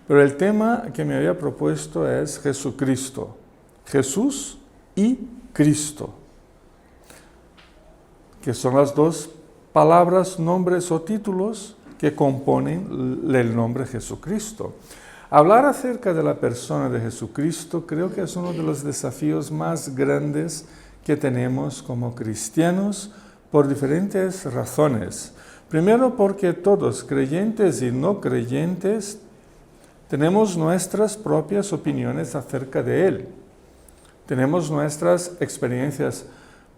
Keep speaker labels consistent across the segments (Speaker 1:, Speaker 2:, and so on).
Speaker 1: Pero el tema que me había propuesto es Jesucristo. Jesús y Cristo, que son las dos palabras, nombres o títulos que componen el nombre Jesucristo. Hablar acerca de la persona de Jesucristo creo que es uno de los desafíos más grandes que tenemos como cristianos por diferentes razones. Primero, porque todos, creyentes y no creyentes, tenemos nuestras propias opiniones acerca de Él. Tenemos nuestras experiencias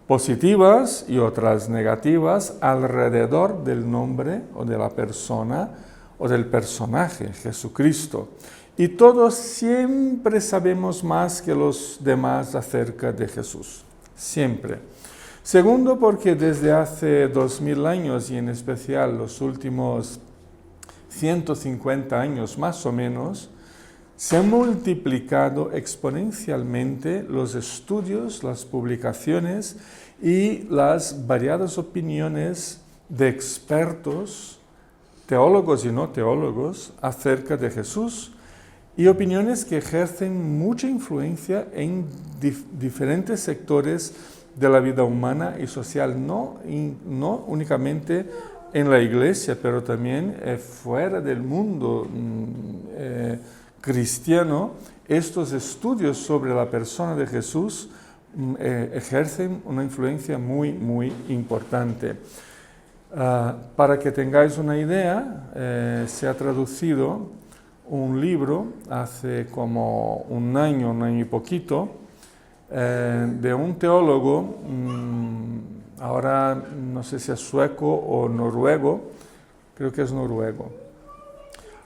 Speaker 1: positivas y otras negativas alrededor del nombre o de la persona o del personaje, Jesucristo. Y todos siempre sabemos más que los demás acerca de Jesús. Siempre. Segundo, porque desde hace 2000 años y en especial los últimos 150 años más o menos, se han multiplicado exponencialmente los estudios, las publicaciones y las variadas opiniones de expertos, teólogos y no teólogos, acerca de Jesús, y opiniones que ejercen mucha influencia en diferentes sectores de la vida humana y social, no únicamente en la iglesia, pero también fuera del mundo cristiano. Estos estudios sobre la persona de Jesús ejercen una influencia muy, muy importante. Para que tengáis una idea, se ha traducido un libro hace como un año y poquito, de un teólogo, ahora no sé si es sueco o noruego, creo que es noruego,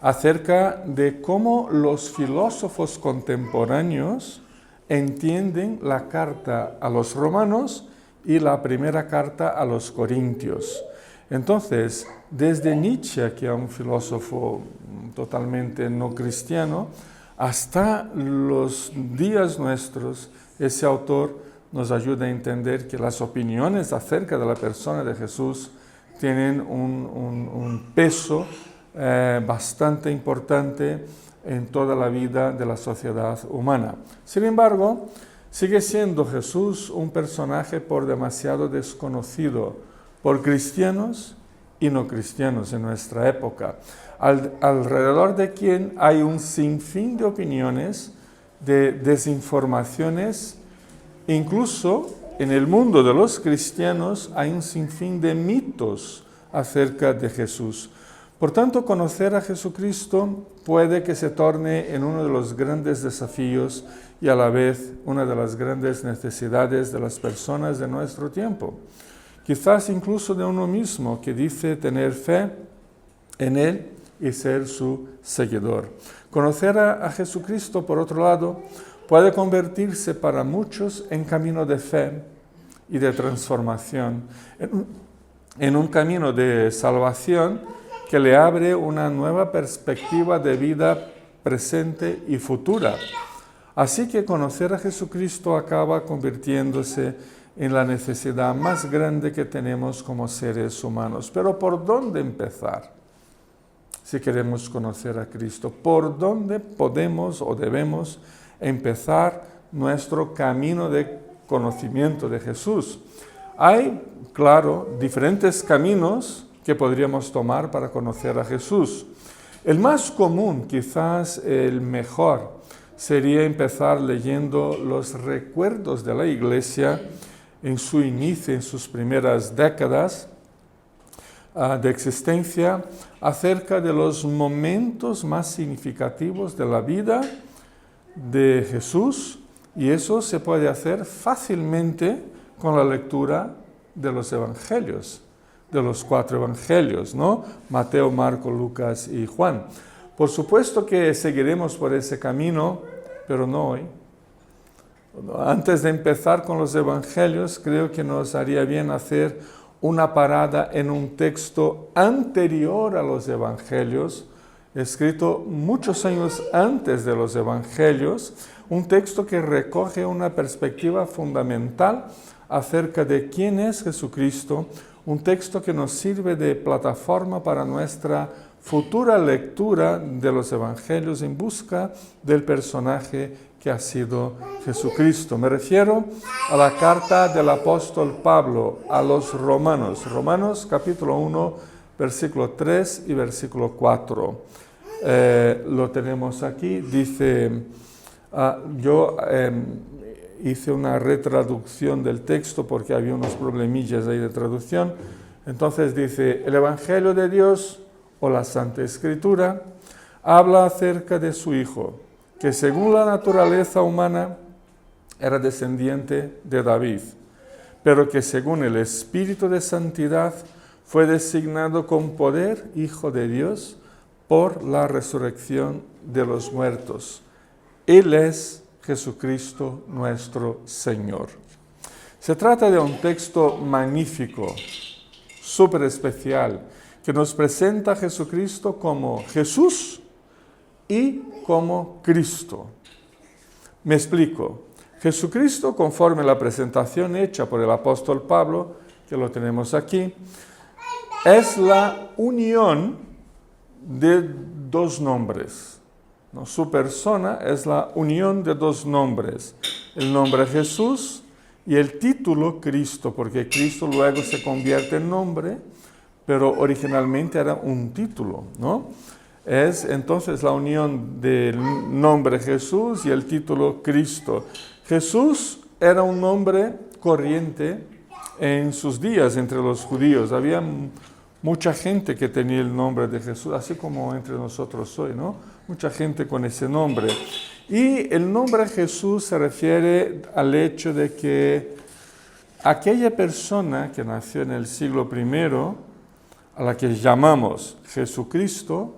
Speaker 1: acerca de cómo los filósofos contemporáneos entienden la carta a los romanos y la primera carta a los corintios. Entonces, desde Nietzsche, que era un filósofo totalmente no cristiano, hasta los días nuestros, ese autor nos ayuda a entender que las opiniones acerca de la persona de Jesús tienen un peso bastante importante en toda la vida de la sociedad humana. Sin embargo, sigue siendo Jesús un personaje por demasiado desconocido por cristianos y no cristianos en nuestra época, alrededor de quien hay un sinfín de opiniones, de desinformaciones. Incluso en el mundo de los cristianos hay un sinfín de mitos acerca de Jesús. Por tanto, conocer a Jesucristo puede que se torne en uno de los grandes desafíos y a la vez una de las grandes necesidades de las personas de nuestro tiempo. Quizás incluso de uno mismo que dice tener fe en Él y ser su seguidor. Conocer a Jesucristo, por otro lado, puede convertirse para muchos en camino de fe y de transformación, en un camino de salvación que le abre una nueva perspectiva de vida presente y futura. Así que conocer a Jesucristo acaba convirtiéndose en la necesidad más grande que tenemos como seres humanos. Pero ¿por dónde empezar? Si queremos conocer a Cristo, ¿por dónde podemos o debemos empezar nuestro camino de conocimiento de Jesús? Hay, claro, diferentes caminos que podríamos tomar para conocer a Jesús. El más común, quizás el mejor, sería empezar leyendo los recuerdos de la Iglesia en su inicio, en sus primeras décadas de existencia, acerca de los momentos más significativos de la vida de Jesús, y eso se puede hacer fácilmente con la lectura de los evangelios, de los 4 evangelios, ¿no? Mateo, Marcos, Lucas y Juan. Por supuesto que seguiremos por ese camino, pero no hoy. Antes de empezar con los evangelios, creo que nos haría bien hacer una parada en un texto anterior a los evangelios, escrito muchos años antes de los evangelios, un texto que recoge una perspectiva fundamental acerca de quién es Jesucristo, un texto que nos sirve de plataforma para nuestra futura lectura de los evangelios en busca del personaje que ha sido Jesucristo. Me refiero a la carta del apóstol Pablo a los romanos. Romanos capítulo 1, versículo 3 y versículo 4. Lo tenemos aquí. Dice, yo hice una retraducción del texto porque había unos problemillas ahí de traducción. Entonces dice, el Evangelio de Dios o la Santa Escritura habla acerca de su Hijo, que según la naturaleza humana era descendiente de David, pero que según el Espíritu de Santidad fue designado con poder Hijo de Dios por la resurrección de los muertos. Él es Jesucristo nuestro Señor. Se trata de un texto magnífico, súper especial, que nos presenta a Jesucristo como Jesús y como Cristo. Me explico. Jesucristo, conforme la presentación hecha por el apóstol Pablo, que lo tenemos aquí, es la unión de dos nombres. ¿No? Su persona es la unión de dos nombres. El nombre Jesús y el título Cristo, porque Cristo luego se convierte en nombre, pero originalmente era un título, ¿no? Es entonces la unión del nombre Jesús y el título Cristo. Jesús era un nombre corriente en sus días entre los judíos. Había mucha gente que tenía el nombre de Jesús, así como entre nosotros hoy, ¿no? Mucha gente con ese nombre. Y el nombre Jesús se refiere al hecho de que aquella persona que nació en el siglo I, a la que llamamos Jesucristo,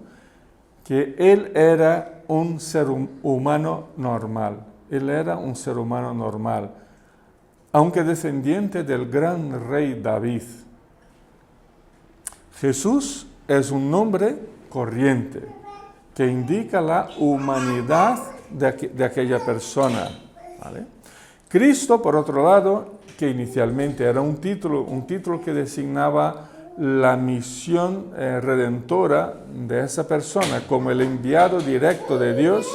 Speaker 1: que Él era un ser humano normal. Él era un ser humano normal, aunque descendiente del gran rey David. Jesús es un nombre corriente que indica la humanidad de aquella persona, ¿vale? Cristo, por otro lado, que inicialmente era un título que designaba la misión redentora de esa persona como el enviado directo de Dios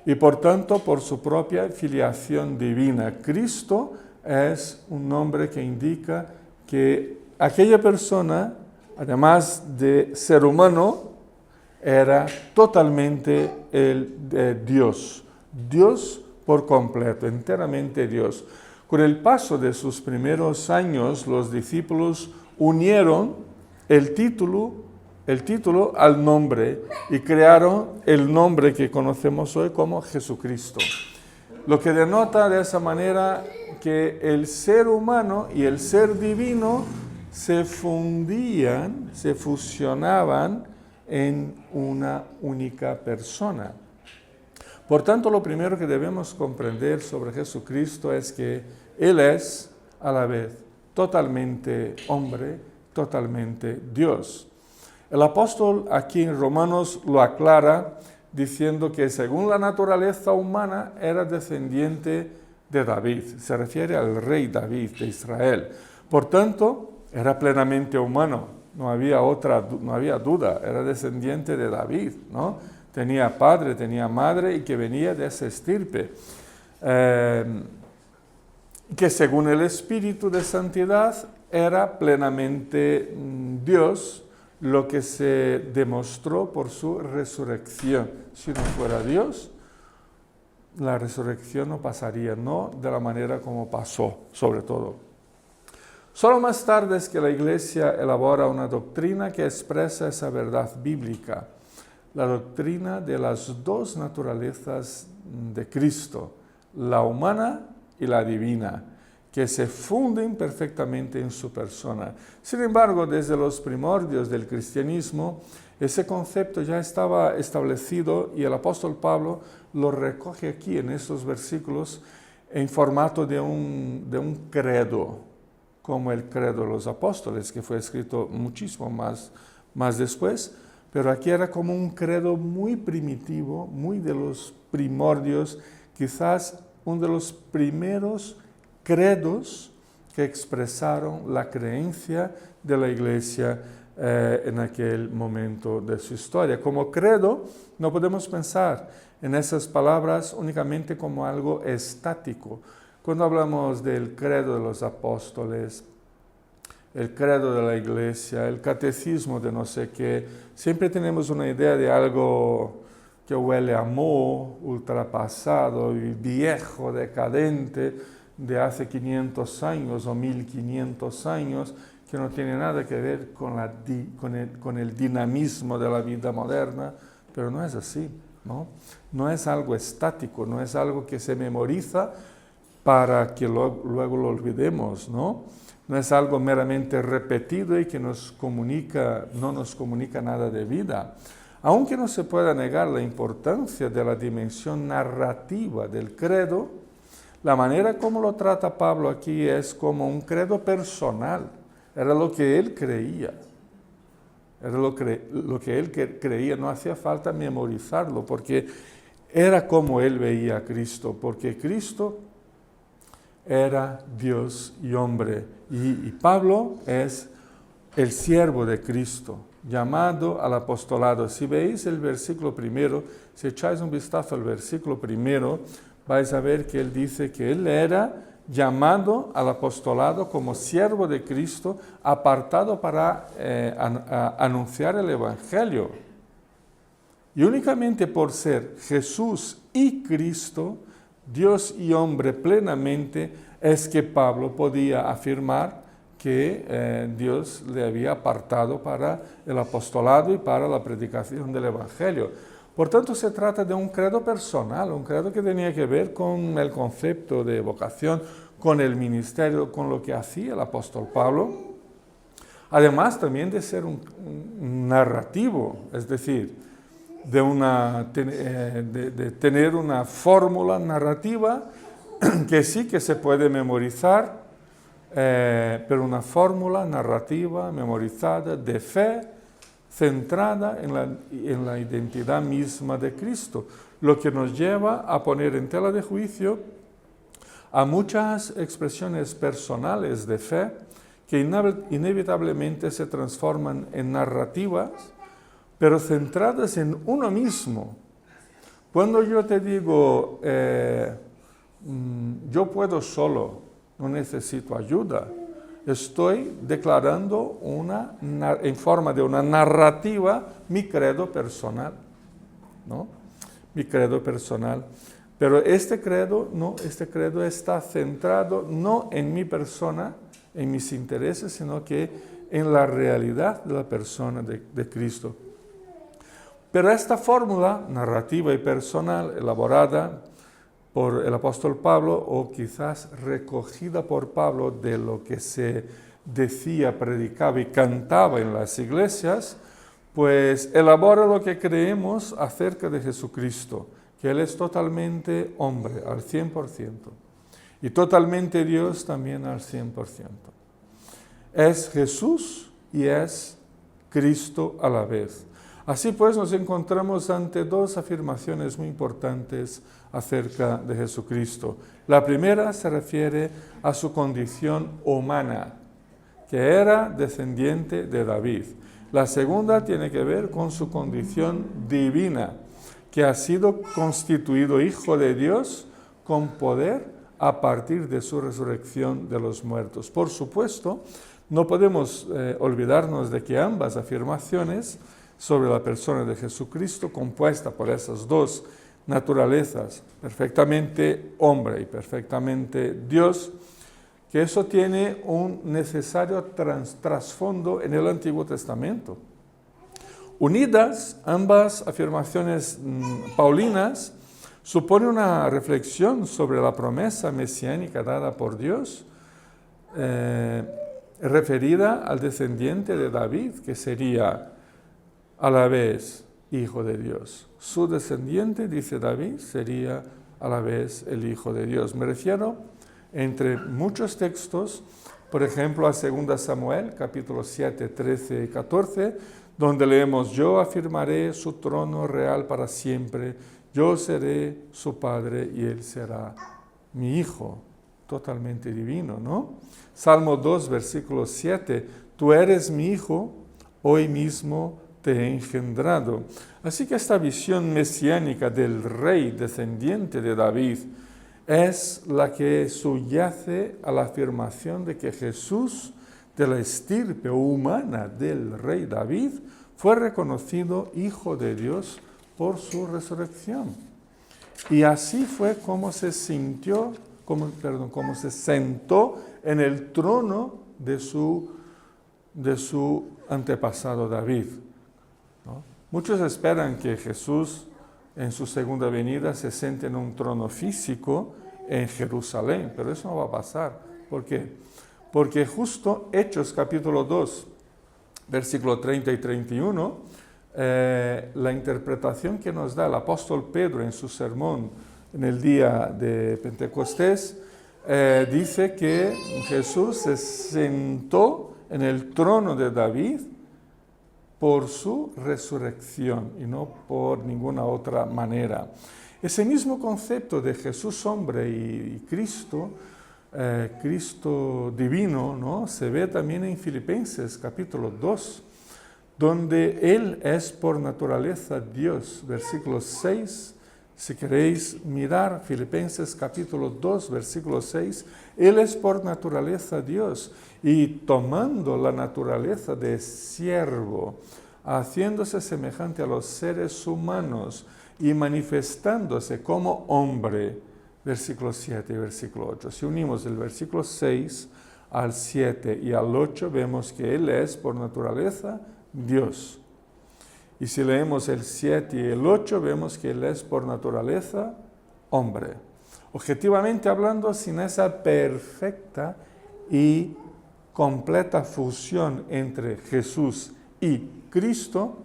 Speaker 1: y por tanto por su propia filiación divina. Cristo es un nombre que indica que aquella persona, además de ser humano, era totalmente Dios. Dios por completo, enteramente Dios. Con el paso de sus primeros años, los discípulos unieron el título al nombre y crearon el nombre que conocemos hoy como Jesucristo. Lo que denota de esa manera que el ser humano y el ser divino se fundían, se fusionaban en una única persona. Por tanto, lo primero que debemos comprender sobre Jesucristo es que Él es a la vez totalmente hombre, totalmente Dios. El apóstol aquí en Romanos lo aclara diciendo que según la naturaleza humana era descendiente de David. Se refiere al rey David de Israel. Por tanto, era plenamente humano, no había duda, era descendiente de David, ¿no? Tenía padre, tenía madre y que venía de esa estirpe. Que según el Espíritu de Santidad era plenamente Dios, lo que se demostró por su resurrección. Si no fuera Dios, la resurrección no pasaría, no de la manera como pasó, sobre todo. Solo más tarde es que la Iglesia elabora una doctrina que expresa esa verdad bíblica, la doctrina de las dos naturalezas de Cristo, la humana y la divina, que se funden perfectamente en su persona. Sin embargo, desde los primordios del cristianismo, ese concepto ya estaba establecido y el apóstol Pablo lo recoge aquí en estos versículos en formato de un credo, como el credo de los apóstoles, que fue escrito muchísimo más después, pero aquí era como un credo muy primitivo, muy de los primordios, quizás uno de los primeros credos que expresaron la creencia de la Iglesia en aquel momento de su historia. Como credo, no podemos pensar en esas palabras únicamente como algo estático. Cuando hablamos del credo de los apóstoles, el credo de la iglesia, el catecismo de no sé qué, siempre tenemos una idea de algo que huele a moho, ultrapasado y viejo, decadente, de hace 500 años o 1500 años, que no tiene nada que ver con el dinamismo de la vida moderna, pero no es así, ¿no? No es algo estático, no es algo que se memoriza para que luego lo olvidemos, ¿no? No es algo meramente repetido y que no nos comunica nada de vida. Aunque no se pueda negar la importancia de la dimensión narrativa del credo, la manera como lo trata Pablo aquí es como un credo personal. Era lo que él creía. Era lo que él creía. No hacía falta memorizarlo porque era como él veía a Cristo. Porque Cristo era Dios y hombre. Y Pablo es el siervo de Cristo, llamado al apostolado. Si veis el versículo primero, si echáis un vistazo al versículo primero, vais a ver que él dice que él era llamado al apostolado como siervo de Cristo, apartado para anunciar el Evangelio. Y únicamente por ser Jesús y Cristo, Dios y hombre plenamente, es que Pablo podía afirmar que Dios le había apartado para el apostolado y para la predicación del Evangelio. Por tanto, se trata de un credo personal, un credo que tenía que ver con el concepto de vocación, con el ministerio, con lo que hacía el apóstol Pablo. Además, también de ser un narrativo, es decir, de tener una fórmula narrativa que sí que se puede memorizar, pero una fórmula narrativa memorizada de fe, centrada en la identidad misma de Cristo, lo que nos lleva a poner en tela de juicio a muchas expresiones personales de fe que inevitablemente se transforman en narrativas, pero centradas en uno mismo. Cuando yo te digo, yo puedo solo, no necesito ayuda, estoy declarando en forma de una narrativa mi credo personal, ¿no? Mi credo personal. Pero este credo está centrado no en mi persona, en mis intereses, sino que en la realidad de la persona de Cristo. Pero esta fórmula narrativa y personal elaborada por el apóstol Pablo, o quizás recogida por Pablo de lo que se decía, predicaba y cantaba en las iglesias, pues elabora lo que creemos acerca de Jesucristo, que Él es totalmente hombre al 100% y totalmente Dios también al 100%. Es Jesús y es Cristo a la vez. Así pues nos encontramos ante dos afirmaciones muy importantes acerca de Jesucristo. La primera se refiere a su condición humana, que era descendiente de David. La segunda tiene que ver con su condición divina, que ha sido constituido Hijo de Dios con poder a partir de su resurrección de los muertos. Por supuesto, no podemos olvidarnos de que ambas afirmaciones sobre la persona de Jesucristo, compuesta por esas dos naturalezas, perfectamente hombre y perfectamente Dios, que eso tiene un necesario trasfondo en el Antiguo Testamento. Unidas, ambas afirmaciones paulinas supone una reflexión sobre la promesa mesiánica dada por Dios, referida al descendiente de David, que sería a la vez Hijo de Dios. Su descendiente, dice David, sería a la vez el Hijo de Dios. Me refiero, entre muchos textos, por ejemplo, a 2 Samuel, capítulo 7, 13 y 14, donde leemos, yo afirmaré su trono real para siempre, yo seré su padre y él será mi hijo. Totalmente divino, ¿no? Salmo 2, versículo 7, tú eres mi hijo, hoy mismo te he engendrado. Así que esta visión mesiánica del rey descendiente de David es la que subyace a la afirmación de que Jesús, de la estirpe humana del rey David, fue reconocido Hijo de Dios por su resurrección. Y así fue como se como se sentó en el trono de su antepasado David, ¿no? Muchos esperan que Jesús en su segunda venida se siente en un trono físico en Jerusalén, pero eso no va a pasar. ¿Por qué? Porque justo Hechos capítulo 2, versículo 30 y 31, la interpretación que nos da el apóstol Pedro en su sermón en el día de Pentecostés, dice que Jesús se sentó en el trono de David por su resurrección y no por ninguna otra manera. Ese mismo concepto de Jesús hombre y Cristo, Cristo divino, ¿no?, se ve también en Filipenses capítulo 2, donde Él es por naturaleza Dios. Versículo 6, si queréis mirar Filipenses capítulo 2, versículo 6, Él es por naturaleza Dios, y tomando la naturaleza de siervo, haciéndose semejante a los seres humanos y manifestándose como hombre. Versículo 7 y versículo 8. Si unimos el versículo 6 al 7 y al 8, vemos que Él es por naturaleza Dios. Y si leemos el 7 y el 8, vemos que Él es por naturaleza hombre. Objetivamente hablando, sin esa perfecta y completa fusión entre Jesús y Cristo,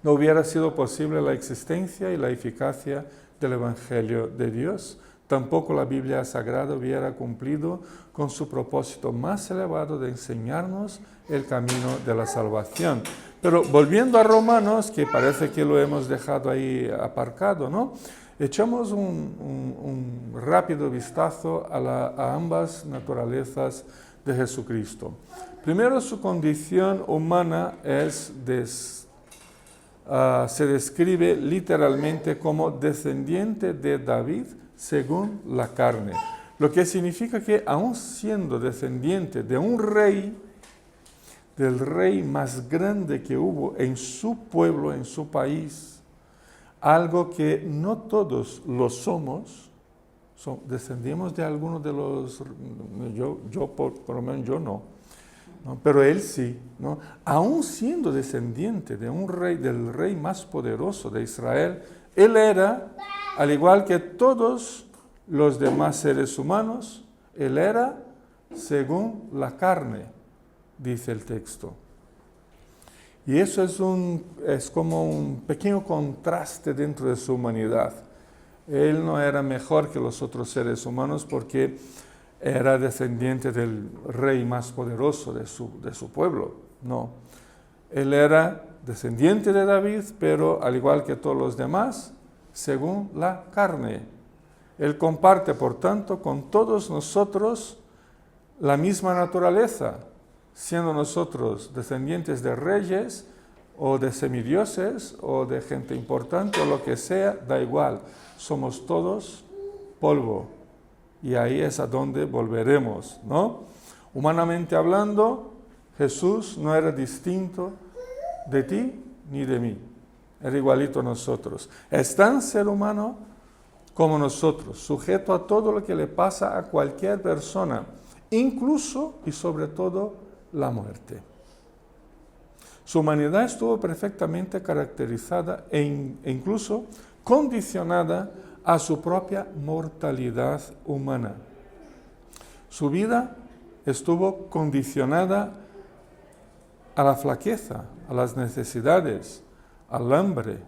Speaker 1: no hubiera sido posible la existencia y la eficacia del Evangelio de Dios. Tampoco la Biblia Sagrada hubiera cumplido con su propósito más elevado de enseñarnos el camino de la salvación. Pero volviendo a Romanos, que parece que lo hemos dejado ahí aparcado, ¿no?, echamos un rápido vistazo a ambas naturalezas de Jesucristo. Primero, su condición humana se describe literalmente como descendiente de David según la carne, lo que significa que aun siendo descendiente de un rey, del rey más grande que hubo en su pueblo, en su país, algo que no todos lo somos, descendimos de algunos de los, por lo menos yo no, pero él sí, ¿no? Aún siendo descendiente de un rey, del rey más poderoso de Israel, él era, al igual que todos los demás seres humanos, él era según la carne, dice el texto. Y eso es como un pequeño contraste dentro de su humanidad. Él no era mejor que los otros seres humanos porque era descendiente del rey más poderoso de su pueblo. No, él era descendiente de David, pero al igual que todos los demás, según la carne. Él comparte, por tanto, con todos nosotros la misma naturaleza, siendo nosotros descendientes de reyes o de semidioses o de gente importante o lo que sea, da igual. Somos todos polvo. Y ahí es a donde volveremos, ¿no? Humanamente hablando, Jesús no era distinto de ti ni de mí. Era igualito a nosotros. Es tan ser humano como nosotros, sujeto a todo lo que le pasa a cualquier persona, incluso y sobre todo la muerte. Su humanidad estuvo perfectamente caracterizada e incluso condicionada a su propia mortalidad humana. Su vida estuvo condicionada a la flaqueza, a las necesidades, al hambre,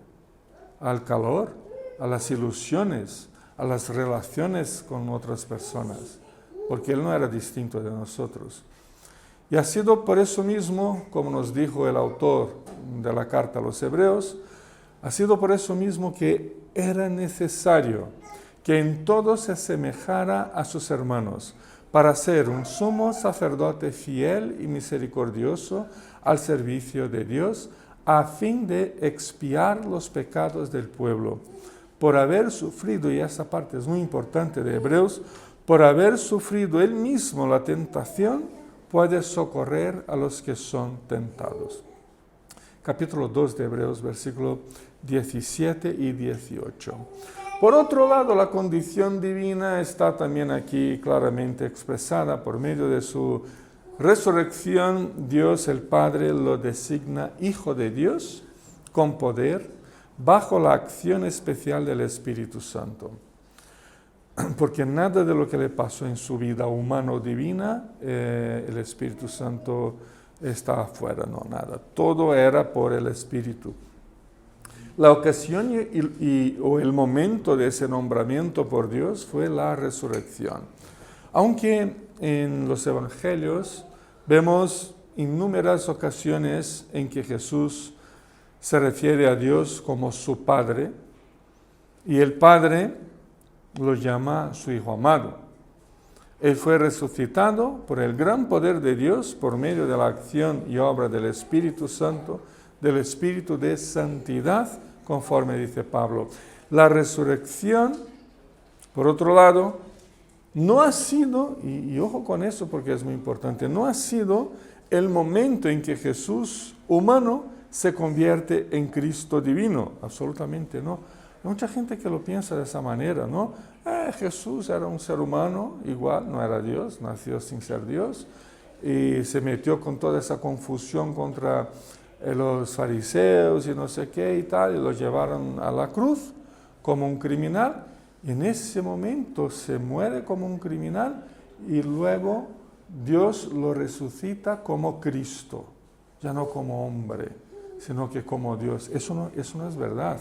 Speaker 1: al calor, a las ilusiones, a las relaciones con otras personas, porque Él no era distinto de nosotros. Y ha sido por eso mismo, como nos dijo el autor de la carta a los Hebreos, ha sido por eso mismo que era necesario que en todo se asemejara a sus hermanos, para ser un sumo sacerdote fiel y misericordioso al servicio de Dios, a fin de expiar los pecados del pueblo. Por haber sufrido, y esa parte es muy importante de Hebreos, por haber sufrido él mismo la tentación, puede socorrer a los que son tentados. Capítulo 2 de Hebreos, versículos 17 y 18. Por otro lado, la condición divina está también aquí claramente expresada por medio de su resurrección. Dios el Padre lo designa Hijo de Dios con poder bajo la acción especial del Espíritu Santo. Porque nada de lo que le pasó en su vida humano-divina, el Espíritu Santo está afuera, no, nada. Todo era por el Espíritu. La ocasión o el momento de ese nombramiento por Dios fue la resurrección. Aunque en los evangelios vemos innumerables ocasiones en que Jesús se refiere a Dios como su Padre, y el Padre lo llama su Hijo amado. Él fue resucitado por el gran poder de Dios por medio de la acción y obra del Espíritu Santo, del Espíritu de santidad, conforme dice Pablo. La resurrección, por otro lado, no ha sido, y ojo con eso porque es muy importante, no ha sido el momento en que Jesús humano se convierte en Cristo divino, absolutamente no. Hay mucha gente que lo piensa de esa manera, ¿no? Jesús era un ser humano, igual, no era Dios, nació sin ser Dios, y se metió con toda esa confusión contra los fariseos y no sé qué y tal, y lo llevaron a la cruz como un criminal, y en ese momento se muere como un criminal, y luego Dios lo resucita como Cristo, ya no como hombre, sino que como Dios. Eso no es verdad.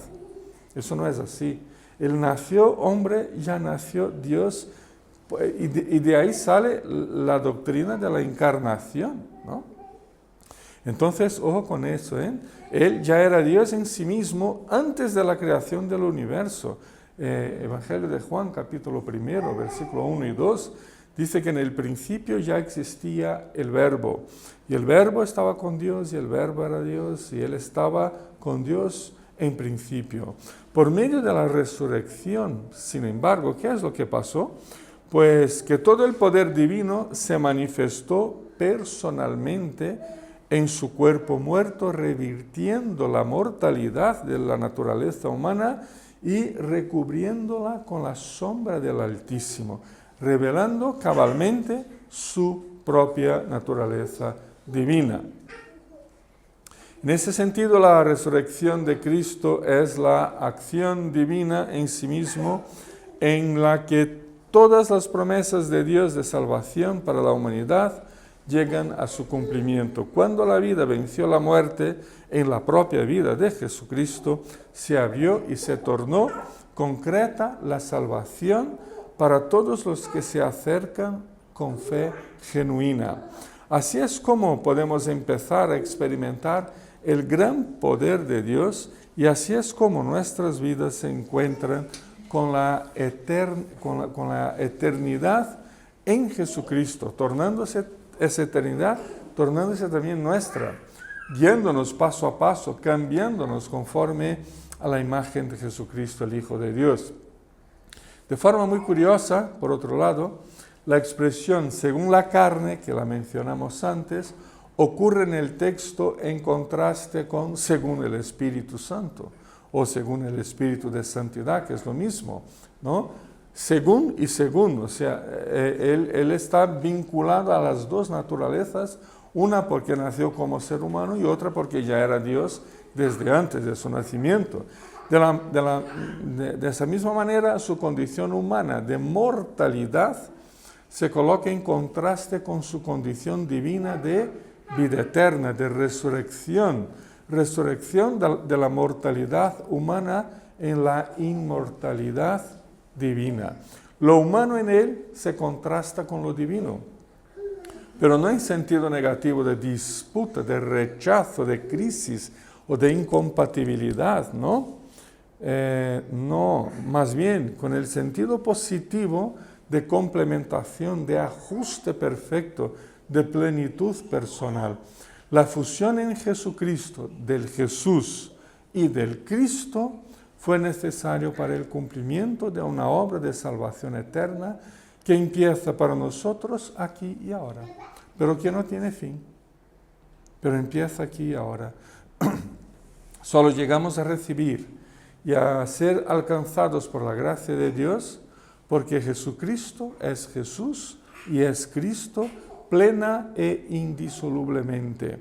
Speaker 1: Eso no es así. Él nació hombre, ya nació Dios, y de ahí sale la doctrina de la encarnación, ¿no? Entonces, ojo con eso, ¿eh? Él ya era Dios en sí mismo antes de la creación del universo. Evangelio de Juan, capítulo 1, versículo 1 y 2, dice que en el principio ya existía el Verbo, y el Verbo estaba con Dios, y el Verbo era Dios, y Él estaba con Dios en principio. Por medio de la resurrección, sin embargo, ¿qué es lo que pasó? Pues que todo el poder divino se manifestó personalmente en su cuerpo muerto, revirtiendo la mortalidad de la naturaleza humana y recubriéndola con la sombra del Altísimo, revelando cabalmente su propia naturaleza divina. En ese sentido, la resurrección de Cristo es la acción divina en sí mismo, en la que todas las promesas de Dios de salvación para la humanidad llegan a su cumplimiento. Cuando la vida venció la muerte en la propia vida de Jesucristo, se abrió y se tornó concreta la salvación para todos los que se acercan con fe genuina. Así es como podemos empezar a experimentar el gran poder de Dios, y así es como nuestras vidas se encuentran con la eternidad en Jesucristo, tornándose esa eternidad, tornándose también nuestra, guiándonos paso a paso, cambiándonos conforme a la imagen de Jesucristo, el Hijo de Dios. De forma muy curiosa, por otro lado, la expresión según la carne, que la mencionamos antes, ocurre en el texto en contraste con según el Espíritu Santo o según el Espíritu de Santidad, que es lo mismo, ¿no? Según y según, o sea, él está vinculado a las dos naturalezas, una porque nació como ser humano y otra porque ya era Dios desde antes de su nacimiento. De esa misma manera, su condición humana de mortalidad se coloca en contraste con su condición divina de vida eterna, de resurrección de la mortalidad humana en la inmortalidad divina. Lo humano en él se contrasta con lo divino, pero no en sentido negativo de disputa, de rechazo, de crisis o de incompatibilidad, ¿no? No, más bien con el sentido positivo de complementación, de ajuste perfecto, de plenitud personal. La fusión en Jesucristo del Jesús y del Cristo fue necesario para el cumplimiento de una obra de salvación eterna que empieza para nosotros aquí y ahora, pero que no tiene fin, pero empieza aquí y ahora. Solo llegamos a recibir y a ser alcanzados por la gracia de Dios porque Jesucristo es Jesús y es Cristo plena e indisolublemente.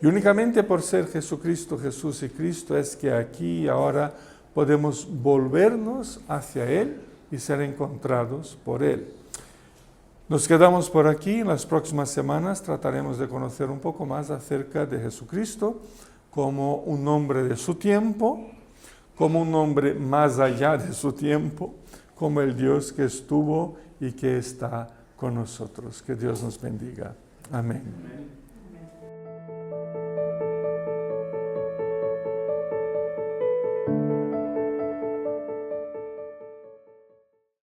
Speaker 1: Y únicamente por ser Jesucristo, Jesús y Cristo es que aquí y ahora podemos volvernos hacia Él y ser encontrados por Él. Nos quedamos por aquí. En las próximas semanas trataremos de conocer un poco más acerca de Jesucristo como un hombre de su tiempo, como un hombre más allá de su tiempo, como el Dios que estuvo y que está con nosotros. Que Dios nos bendiga. Amén.